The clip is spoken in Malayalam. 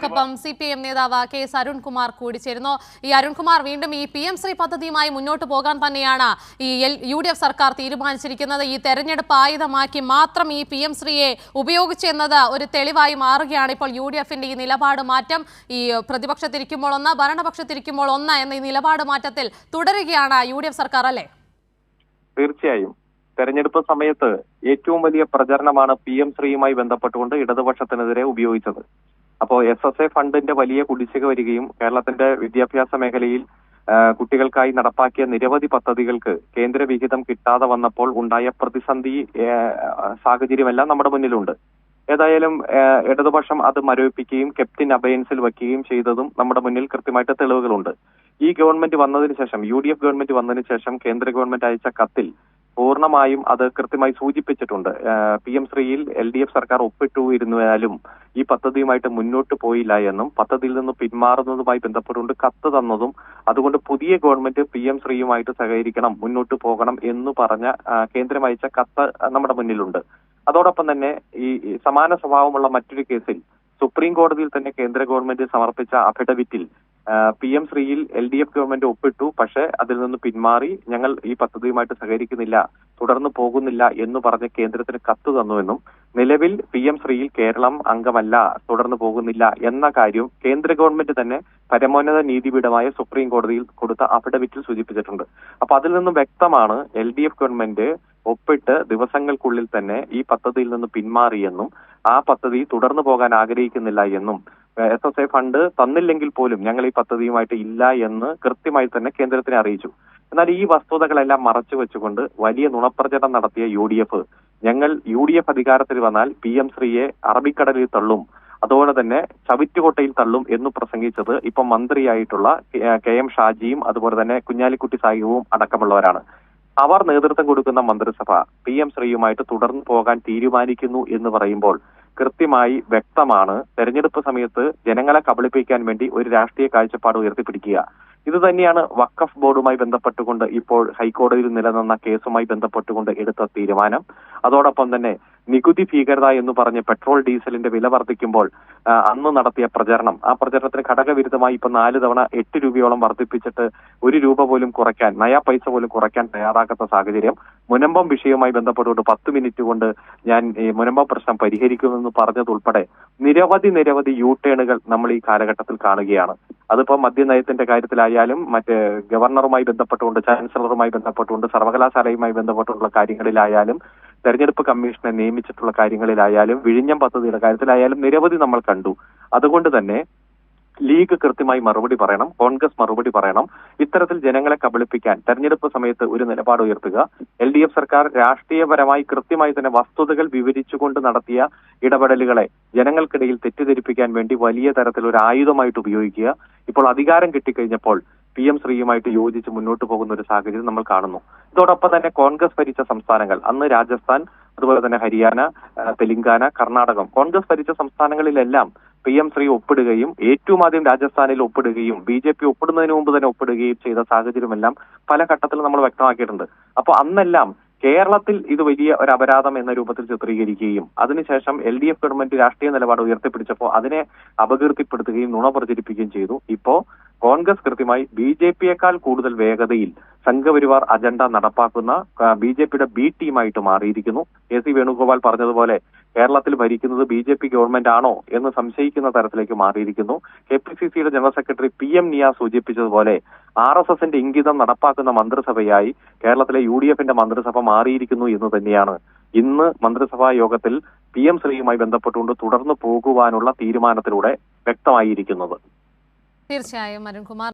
ഒപ്പം CPM നേതാവ് KS അരുൺകുമാർ കൂടി ചേരുന്നു. ഈ അരുൺകുമാർ, വീണ്ടും ഈ PM ശ്രീ പദ്ധതിയുമായി മുന്നോട്ട് പോകാൻ തന്നെയാണ് ഈ UDF സർക്കാർ തീരുമാനിച്ചിരിക്കുന്നത്. ഈ തെരഞ്ഞെടുപ്പ് ആയുധമാക്കി മാത്രം ഈ PM ശ്രീയെ ഉപയോഗിച്ചെന്നത് ഒരു തെളിവായി മാറുകയാണ്. ഇപ്പോൾ UDFന്റെ ഈ നിലപാട് മാറ്റം, ഈ പ്രതിപക്ഷത്തിരിക്കുമ്പോൾ ഒന്ന്, ഭരണപക്ഷത്തിരിക്കുമ്പോൾ ഒന്ന് എന്ന ഈ നിലപാട് മാറ്റത്തിൽ തുടരുകയാണ് UDF സർക്കാർ, അല്ലേ? തീർച്ചയായും തെരഞ്ഞെടുപ്പ് സമയത്ത് ഏറ്റവും വലിയ പ്രചരണമാണ് PM ശ്രീയുമായി ബന്ധപ്പെട്ടുകൊണ്ട് ഇടതുപക്ഷത്തിനെതിരെ ഉപയോഗിച്ചത്. അപ്പോൾ SSA ഫണ്ടിന്റെ വലിയ കുടിശ്ശിക വരികയും കേരളത്തിന്റെ വിദ്യാഭ്യാസ മേഖലയിൽ കുട്ടികൾക്കായി നടപ്പാക്കിയ നിരവധി പദ്ധതികൾക്ക് കേന്ദ്ര വിഹിതം കിട്ടാതെ വന്നപ്പോൾ ഉണ്ടായ പ്രതിസന്ധി സാഹചര്യമെല്ലാം നമ്മുടെ മുന്നിലുണ്ട്. ഏതായാലും ഇടതുപക്ഷം അത് മരവിപ്പിക്കുകയും കെപ്റ്റിൻ അബയൻസിൽ വയ്ക്കുകയും ചെയ്തതും നമ്മുടെ മുന്നിൽ കൃത്യമായിട്ട് തെളിവുകളുണ്ട്. ഈ ഗവൺമെന്റ് വന്നതിന് ശേഷം, UDF ഗവൺമെന്റ് വന്നതിന് ശേഷം കേന്ദ്ര ഗവൺമെന്റ് അയച്ച കത്തിൽ പൂർണ്ണമായും അത് കൃത്യമായി സൂചിപ്പിച്ചിട്ടുണ്ട്. PM ശ്രീയിൽ LDF സർക്കാർ ഒപ്പിട്ടിരുന്നാലും ഈ പദ്ധതിയുമായിട്ട് മുന്നോട്ട് പോയില്ല എന്നും പദ്ധതിയിൽ നിന്ന് പിന്മാറുന്നതുമായി ബന്ധപ്പെട്ടുകൊണ്ട് കത്ത് തന്നതും, അതുകൊണ്ട് പുതിയ ഗവൺമെന്റ് PM ശ്രീയുമായിട്ട് സഹകരിക്കണം, മുന്നോട്ട് പോകണം എന്ന് പറഞ്ഞ കേന്ദ്രം അയച്ച കത്ത് നമ്മുടെ മുന്നിലുണ്ട്. അതോടൊപ്പം തന്നെ ഈ സമാന സ്വഭാവമുള്ള മറ്റൊരു കേസിൽ സുപ്രീം കോടതിയിൽ തന്നെ കേന്ദ്ര ഗവൺമെന്റ് സമർപ്പിച്ച അഫിഡവിറ്റിൽ PM ശ്രീയിൽ LDF ഗവൺമെന്റ് ഒപ്പിട്ടു, പക്ഷെ അതിൽ നിന്ന് പിന്മാറി ഞങ്ങൾ ഈ പദ്ധതിയുമായിട്ട് സഹകരിക്കുന്നില്ല, തുടർന്ന് പോകുന്നില്ല എന്ന് പറഞ്ഞ് കേന്ദ്രത്തിന് കത്ത് തന്നുവെന്നും നിലവിൽ PM ശ്രീയിൽ കേരളം അംഗമല്ല, തുടർന്ന് പോകുന്നില്ല എന്ന കാര്യം കേന്ദ്ര ഗവൺമെന്റ് തന്നെ പരമോന്നത നീതിപീഠമായ സുപ്രീം കോടതിയിൽ കൊടുത്ത അഫിഡവിറ്റിൽ സൂചിപ്പിച്ചിട്ടുണ്ട്. അപ്പൊ അതിൽ നിന്നും വ്യക്തമാണ് LDF ഗവൺമെന്റ് ഒപ്പിട്ട് ദിവസങ്ങൾക്കുള്ളിൽ തന്നെ ഈ പദ്ധതിയിൽ നിന്ന് പിന്മാറിയെന്നും ആ പദ്ധതി തുടർന്നു പോകാൻ ആഗ്രഹിക്കുന്നില്ല എന്നും SSA ഫണ്ട് തന്നില്ലെങ്കിൽ പോലും ഞങ്ങൾ ഈ പദ്ധതിയുമായിട്ട് ഇല്ല എന്ന് കൃത്യമായി തന്നെ കേന്ദ്രത്തിനെ അറിയിച്ചു. എന്നാൽ ഈ വസ്തുതകളെല്ലാം മറച്ചു വെച്ചുകൊണ്ട് വലിയ നുണപ്രചരണം നടത്തിയ UDF, ഞങ്ങൾ UDF അധികാരത്തിൽ വന്നാൽ PM ശ്രീയെ അറബിക്കടലിൽ തള്ളും, അതുപോലെ തന്നെ ചവിറ്റുകൊട്ടയിൽ തള്ളും എന്ന് പ്രസംഗിച്ചത് ഇപ്പം മന്ത്രിയായിട്ടുള്ള KM ഷാജിയും അതുപോലെ തന്നെ കുഞ്ഞാലിക്കുട്ടി സാഹിബും അടക്കമുള്ളവരാണ്. അവർ നേതൃത്വം കൊടുക്കുന്ന മന്ത്രിസഭ PM ശ്രീയുമായിട്ട് തുടർന്നു പോകാൻ തീരുമാനിക്കുന്നു എന്ന് പറയുമ്പോൾ കൃത്യമായി വ്യക്തമാണ് തെരഞ്ഞെടുപ്പ് സമയത്ത് ജനങ്ങളെ കബളിപ്പിക്കാൻ വേണ്ടി ഒരു രാഷ്ട്രീയ കാഴ്ചപ്പാട് ഉയർത്തിപ്പിടിക്കുക. ഇത് തന്നെയാണ് വഖഫ് ബോർഡുമായി ബന്ധപ്പെട്ടുകൊണ്ട് ഇപ്പോൾ ഹൈക്കോടതിയിൽ നിലനിന്ന കേസുമായി ബന്ധപ്പെട്ടുകൊണ്ട് എടുത്ത തീരുമാനം. അതോടൊപ്പം തന്നെ നികുതി ഭീകരത എന്ന് പറഞ്ഞ് പെട്രോൾ ഡീസലിന്റെ വില വർദ്ധിക്കുമ്പോൾ അന്ന് നടത്തിയ പ്രചരണം, ആ പ്രചരണത്തിന് ഘടകവിരുദ്ധമായി ഇപ്പൊ 4 തവണ 8 രൂപയോളം വർദ്ധിപ്പിച്ചിട്ട് 1 രൂപ പോലും കുറയ്ക്കാൻ, നയാ പൈസ പോലും കുറയ്ക്കാൻ തയ്യാറാക്കാത്ത സാഹചര്യം. മുനമ്പം വിഷയവുമായി ബന്ധപ്പെട്ടുകൊണ്ട് 10 മിനിറ്റ് കൊണ്ട് ഞാൻ ഈ മുനമ്പം പ്രശ്നം പരിഹരിക്കുമെന്ന് പറഞ്ഞതുൾപ്പെടെ നിരവധി യൂടേണുകൾ നമ്മൾ ഈ കാലഘട്ടത്തിൽ കാണുകയാണ്. അതിപ്പോ മദ്യനയത്തിന്റെ കാര്യത്തിലായാലും മറ്റ് ഗവർണറുമായി ബന്ധപ്പെട്ടുകൊണ്ട്, ചാൻസലറുമായി ബന്ധപ്പെട്ടുകൊണ്ട്, സർവകലാശാലയുമായി ബന്ധപ്പെട്ടുള്ള കാര്യങ്ങളിലായാലും, തെരഞ്ഞെടുപ്പ് കമ്മീഷനെ നിയമിച്ചിട്ടുള്ള കാര്യങ്ങളിലായാലും, വിഴിഞ്ഞം പദ്ധതിയുടെ കാര്യത്തിലായാലും നിരവധി നമ്മൾ കണ്ടു. അതുകൊണ്ട് തന്നെ ലീഗ് കൃത്യമായി മറുപടി പറയണം, കോൺഗ്രസ് മറുപടി പറയണം. ഇത്തരത്തിൽ ജനങ്ങളെ കബളിപ്പിക്കാൻ തെരഞ്ഞെടുപ്പ് സമയത്ത് ഒരു നിലപാട് ഉയർത്തുക. LDF സർക്കാർ രാഷ്ട്രീയപരമായി കൃത്യമായി തന്നെ വസ്തുതകൾ വിവരിച്ചുകൊണ്ട് നടത്തിയ ഇടപെടലുകളെ ജനങ്ങൾക്കിടയിൽ തെറ്റിദ്ധരിപ്പിക്കാൻ വേണ്ടി വലിയ തരത്തിൽ ഒരു ആയുധമായിട്ട് ഉപയോഗിക്കുക. ഇപ്പോൾ അധികാരം കിട്ടിക്കഴിഞ്ഞപ്പോൾ PM ശ്രീയുമായിട്ട് യോജിച്ച് മുന്നോട്ട് പോകുന്ന ഒരു സാഹചര്യം നമ്മൾ കാണുന്നു. ഇതോടൊപ്പം തന്നെ കോൺഗ്രസ് ഭരിച്ച സംസ്ഥാനങ്ങൾ, അന്ന് രാജസ്ഥാൻ, അതുപോലെ തന്നെ ഹരിയാന, തെലങ്കാന, കർണാടകം, കോൺഗ്രസ് ഭരിച്ച സംസ്ഥാനങ്ങളിലെല്ലാം PM ശ്രീ ഒപ്പിടുകയും ഏറ്റവും ആദ്യം രാജസ്ഥാനിൽ ഒപ്പിടുകയും BJP ഒപ്പിടുന്നതിന് മുമ്പ് തന്നെ ഒപ്പിടുകയും ചെയ്ത സാഹചര്യമെല്ലാം പല ഘട്ടത്തിലും നമ്മൾ വ്യക്തമാക്കിയിട്ടുണ്ട്. അപ്പോൾ അന്നെല്ലാം കേരളത്തിൽ ഇത് വലിയ ഒരു അപരാധം എന്ന രൂപത്തിൽ ചിത്രീകരിക്കുകയും അതിനുശേഷം LDF ഗവൺമെന്റ് രാഷ്ട്രീയ നിലപാട് ഉയർത്തിപ്പിടിച്ചപ്പോൾ അതിനെ അപകീർത്തിപ്പെടുത്തുകയും നുണ പ്രചരിപ്പിക്കുകയും ചെയ്തു. ഇപ്പോ കോൺഗ്രസ് കൃത്യമായി BJPയേക്കാൾ കൂടുതൽ വേഗതയിൽ സംഘപരിവാർ അജണ്ട നടപ്പാക്കുന്ന BJPയുടെ B ടീമായിട്ട് മാറിയിരിക്കുന്നു. AC വേണുഗോപാൽ പറഞ്ഞതുപോലെ കേരളത്തിൽ ഭരിക്കുന്നത് BJP ഗവൺമെന്റ് ആണോ എന്ന് സംശയിക്കുന്ന തരത്തിലേക്ക് മാറിയിരിക്കുന്നു. KPCCയുടെ ജനറൽ സെക്രട്ടറി PM നിയ സൂചിപ്പിച്ചതുപോലെ RSSന്റെ ഇംഗിതം നടപ്പാക്കുന്ന മന്ത്രിസഭയായി കേരളത്തിലെ UDFന്റെ മന്ത്രിസഭ മാറിയിരിക്കുന്നു എന്ന് തന്നെയാണ് ഇന്ന് മന്ത്രിസഭാ യോഗത്തിൽ PM ശ്രീയുമായി ബന്ധപ്പെട്ടുകൊണ്ട് തുടർന്നു പോകുവാനുള്ള തീരുമാനത്തിലൂടെ വ്യക്തമായിരിക്കുന്നത്. തീർച്ചയായും അരുൺകുമാർ.